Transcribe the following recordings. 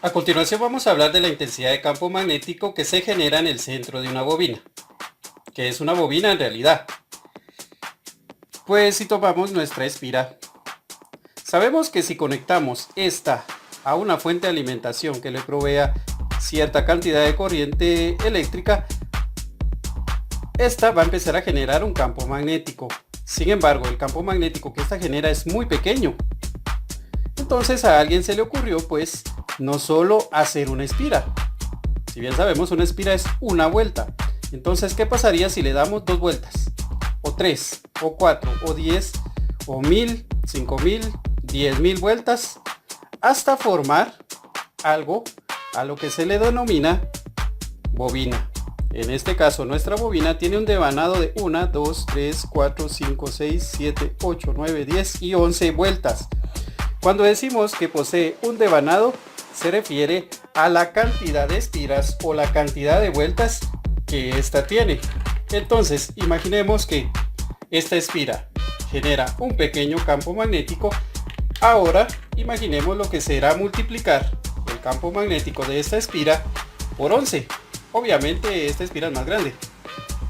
A continuación vamos a hablar de la intensidad de campo magnético que se genera en el centro de una bobina. ¿Qué es una bobina en realidad? Pues si tomamos nuestra espira, sabemos que si conectamos esta a una fuente de alimentación que le provea cierta cantidad de corriente eléctrica, esta va a empezar a generar un campo magnético. Sin embargo, el campo magnético que esta genera es muy pequeño. Entonces a alguien se le ocurrió pues no solo hacer una espira. Si bien sabemos, una espira es una vuelta. Entonces, ¿qué pasaría si le damos dos vueltas? O 3, o 4, o 10, o 1000, 5000, 10.000 vueltas, hasta formar algo a lo que se le denomina bobina. En este caso, nuestra bobina tiene un devanado de 1, 2, 3, 4, 5, 6, 7, 8, 9, 10 y 11 vueltas. Cuando decimos que posee un devanado, se refiere a la cantidad de espiras o la cantidad de vueltas que ésta tiene. Entonces, imaginemos que esta espira genera un pequeño campo magnético. Ahora, imaginemos lo que será multiplicar el campo magnético de esta espira por 11. Obviamente esta espira es más grande,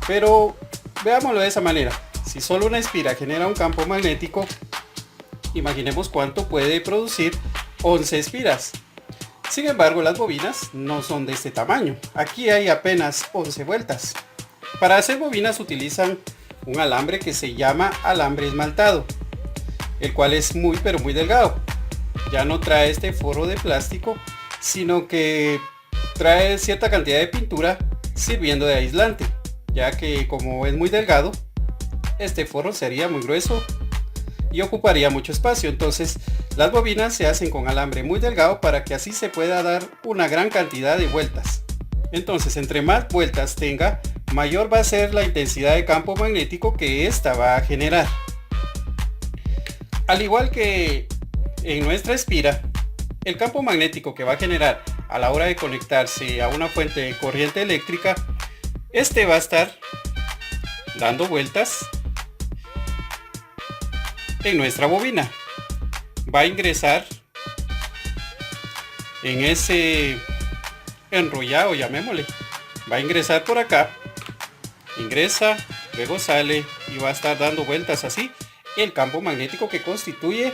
pero veámoslo de esa manera. Si solo una espira genera un campo magnético, imaginemos cuánto puede producir 11 espiras. Sin embargo, las bobinas no son de este tamaño. Aquí hay apenas 11 vueltas. Para hacer bobinas utilizan un alambre que se llama alambre esmaltado, el cual es muy pero muy delgado. Ya no trae este forro de plástico, sino que trae cierta cantidad de pintura sirviendo de aislante, ya que como es muy delgado, este forro sería muy grueso y ocuparía mucho espacio. Entonces las bobinas se hacen con alambre muy delgado para que así se pueda dar una gran cantidad de vueltas. Entonces, entre más vueltas tenga, mayor va a ser la intensidad de campo magnético que ésta va a generar. Al igual que en nuestra espira, el campo magnético que va a generar a la hora de conectarse a una fuente de corriente eléctrica, este va a estar dando vueltas en nuestra bobina. Va a ingresar en ese enrollado, llamémosle. Va a ingresar por acá, ingresa, luego sale y va a estar dando vueltas así el campo magnético que constituye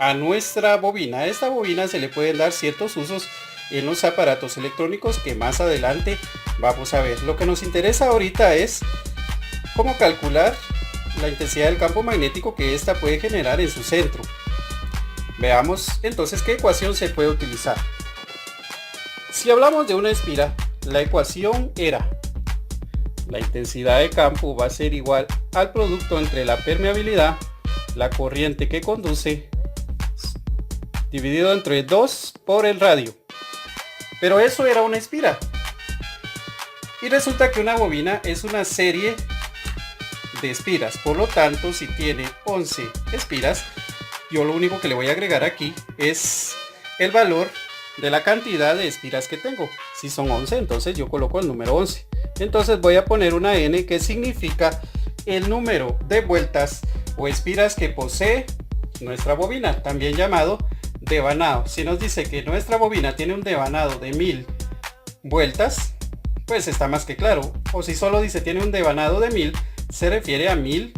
a nuestra bobina. A esta bobina se le pueden dar ciertos usos en los aparatos electrónicos que más adelante vamos a ver. Lo que nos interesa ahorita es cómo calcular la intensidad del campo magnético que ésta puede generar en su centro. Veamos entonces qué ecuación se puede utilizar. Si hablamos de una espira, la ecuación era: la intensidad de campo va a ser igual al producto entre la permeabilidad, la corriente que conduce, dividido entre 2 por el radio. Pero eso era una espira. Y resulta que una bobina es una serie de espiras. Por lo tanto, si tiene 11 espiras, yo lo único que le voy a agregar aquí es el valor de la cantidad de espiras que tengo. Si son 11, entonces yo coloco el número 11. Entonces voy a poner una n, que significa el número de vueltas o espiras que posee nuestra bobina, también llamado devanado. Si nos dice que nuestra bobina tiene un devanado de 1000 vueltas, pues está más que claro. O si solo dice tiene un devanado de 1000, se refiere a 1000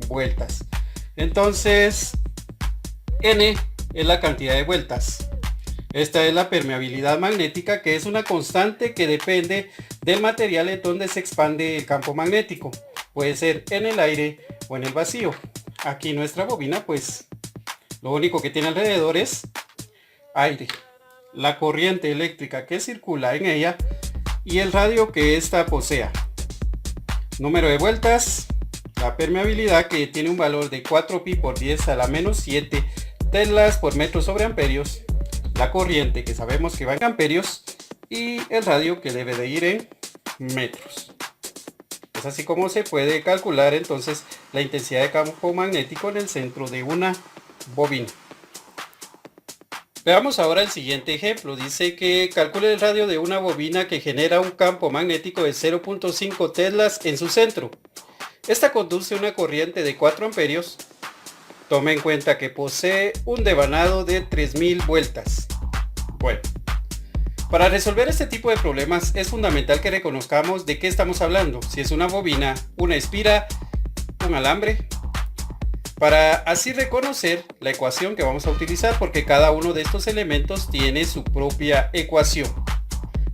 vueltas. Entonces n es la cantidad de vueltas. Esta es la permeabilidad magnética, que es una constante que depende del material en donde se expande el campo magnético. Puede ser en el aire o en el vacío. Aquí nuestra bobina, pues lo único que tiene alrededor es aire, la corriente eléctrica que circula en ella y el radio que ésta posea. Número de vueltas, la permeabilidad, que tiene un valor de 4 pi por 10 a la menos 7 teslas por metro sobre amperios, la corriente, que sabemos que va en amperios, y el radio, que debe de ir en metros. Es así como se puede calcular entonces la intensidad de campo magnético en el centro de una bobina. Veamos ahora el siguiente ejemplo. Dice que calcule el radio de una bobina que genera un campo magnético de 0.5 teslas en su centro. Esta conduce una corriente de 4 amperios. Tome en cuenta que posee un devanado de 3000 vueltas. Bueno, Para resolver este tipo de problemas es fundamental que reconozcamos de qué estamos hablando, si es una bobina, una espira, un alambre, para así reconocer la ecuación que vamos a utilizar, porque cada uno de estos elementos tiene su propia ecuación.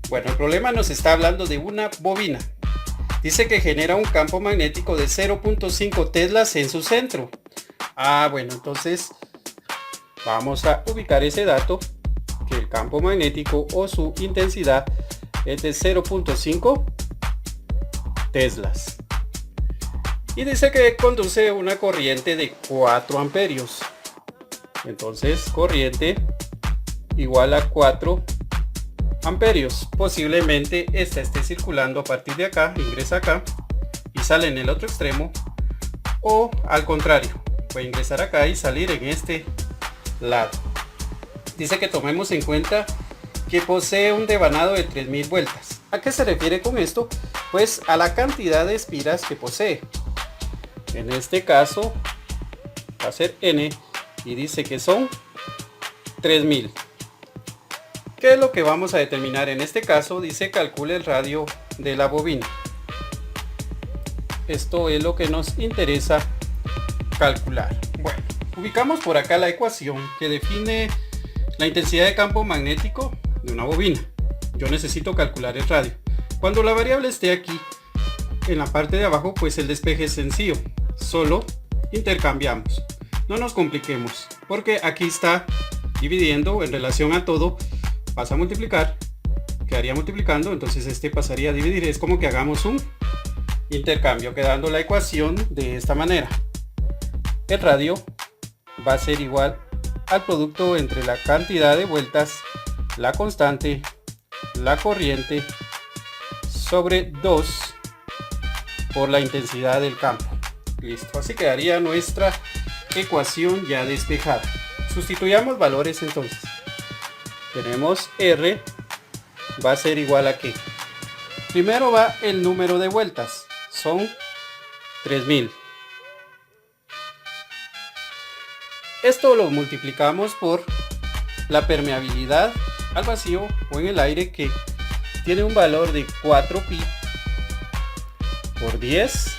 Bueno, el problema nos está hablando de una bobina. Dice que genera un campo magnético de 0.5 teslas en su centro. Bueno, entonces vamos a ubicar ese dato, que el campo magnético o su intensidad es de 0.5 teslas. Y dice que conduce una corriente de 4 amperios. Entonces, corriente igual a 4 amperios. Posiblemente esta esté circulando a partir de acá, ingresa acá y sale en el otro extremo, o al contrario, puede ingresar acá y salir en este lado. Dice que tomemos en cuenta que posee un devanado de 3000 vueltas. ¿A qué se refiere con esto? Pues a la cantidad de espiras que posee. En este caso va a ser N y dice que son 3000. ¿Qué es lo que vamos a determinar? En este caso dice calcule el radio de la bobina. Esto es lo que nos interesa calcular. Bueno, ubicamos por acá la ecuación que define la intensidad de campo magnético de una bobina. Yo necesito calcular el radio. Cuando la variable esté aquí en la parte de abajo, pues el despeje es sencillo. Solo intercambiamos. No nos compliquemos, porque aquí está dividiendo en relación a todo. Pasa a multiplicar, quedaría multiplicando, entonces este pasaría a dividir. Es como que hagamos un intercambio, quedando la ecuación de esta manera. El radio va a ser igual al producto entre la cantidad de vueltas, la constante, la corriente, sobre 2 por la intensidad del campo. Listo, así quedaría nuestra ecuación ya despejada. Sustituyamos valores entonces. Tenemos R va a ser igual a ¿qué? Primero va el número de vueltas, son 3000. Esto lo multiplicamos por la permeabilidad al vacío o en el aire, que tiene un valor de 4pi por 10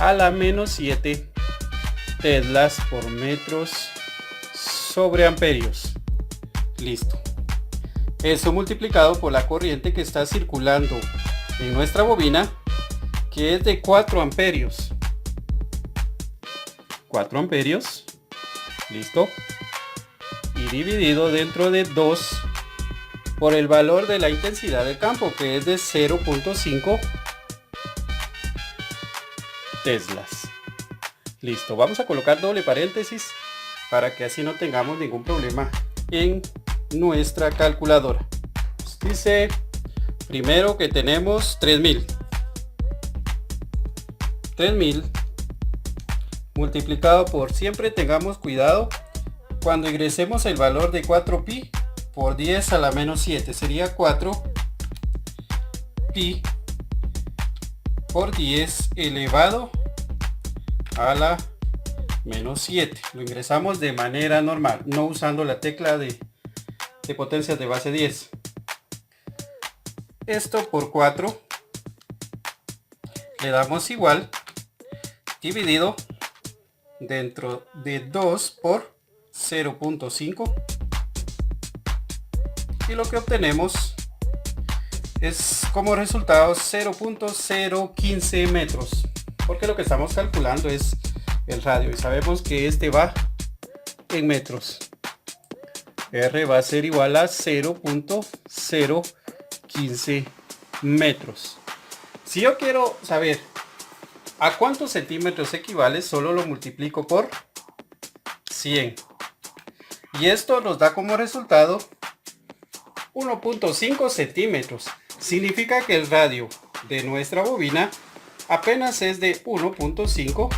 a la menos 7 teslas por metros sobre amperios. Listo. Eso multiplicado por la corriente que está circulando en nuestra bobina, que es de 4 amperios. 4 amperios. Listo. Y dividido dentro de 2 por el valor de la intensidad del campo, que es de 0.5 teslas. Listo. Vamos a colocar doble paréntesis para que así no tengamos ningún problema en nuestra calculadora. Dice primero que tenemos 3000 multiplicado por, siempre tengamos cuidado cuando ingresemos el valor de 4pi por 10 a la menos 7, sería 4pi por 10 elevado a la menos 7. Lo ingresamos de manera normal, no usando la tecla de potencias de base 10. Esto por 4 le damos igual, dividido dentro de 2 por 0.5, y lo que obtenemos es como resultado 0.015 metros, porque lo que estamos calculando es el radio y sabemos que este va en metros. R va a ser igual a 0.015 metros. Si yo quiero saber a cuántos centímetros equivale, solo lo multiplico por 100. Y esto nos da como resultado 1.5 centímetros. Significa que el radio de nuestra bobina apenas es de 1.5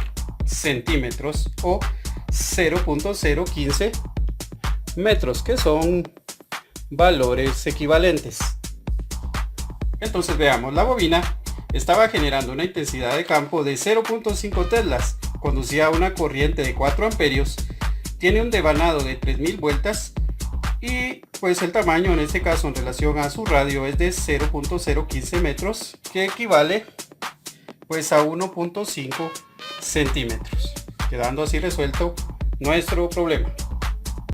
centímetros o 0.015 metros, que son valores equivalentes. Entonces veamos, la bobina estaba generando una intensidad de campo de 0.5 teslas, conducía a una corriente de 4 amperios, tiene un devanado de 3000 vueltas y pues el tamaño en este caso en relación a su radio es de 0.015 metros, que equivale pues a 1.5 centímetros, quedando así resuelto nuestro problema.